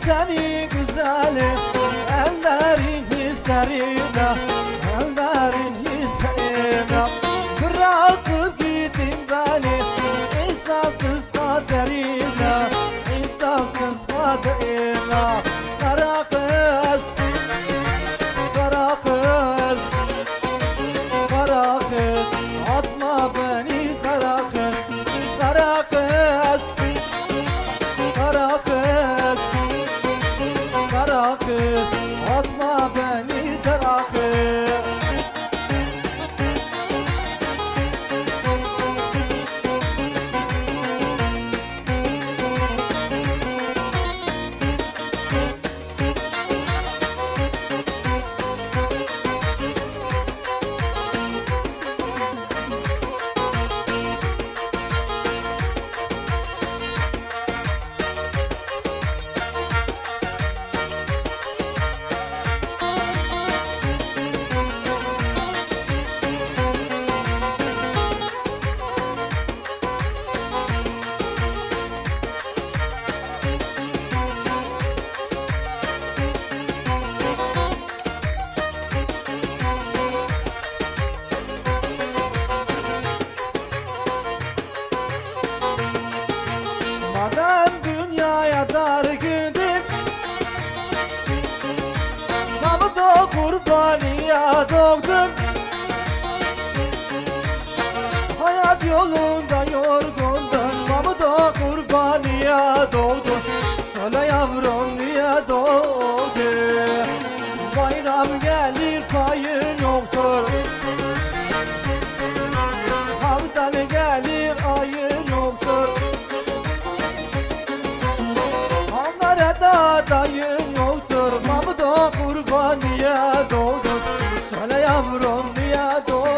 seni güzelim, ellerin hislerine, ellerin hislerine. Bırakıp gittin beni insafsız kaderine, insafsız kaderine. Kara kız, kara kız, kara kız, atma beni kara kız, kara kız, kara kız, kara kız, atma beni kara kız. Madem dünyaya dar gidip Kapıda kurbaniye doğdun, hayat yolunda yorgundun, kapıda kurbaniye doğdun. Söyle yavrum niye doğdun? Bayram gelir payın yoktur, haftan gelir ayın yoktur. Onlara dayın yoktur, Mahmud'a kurbaniye doğdun. Söyle yavrum niye doğdun?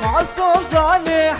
Masum Salih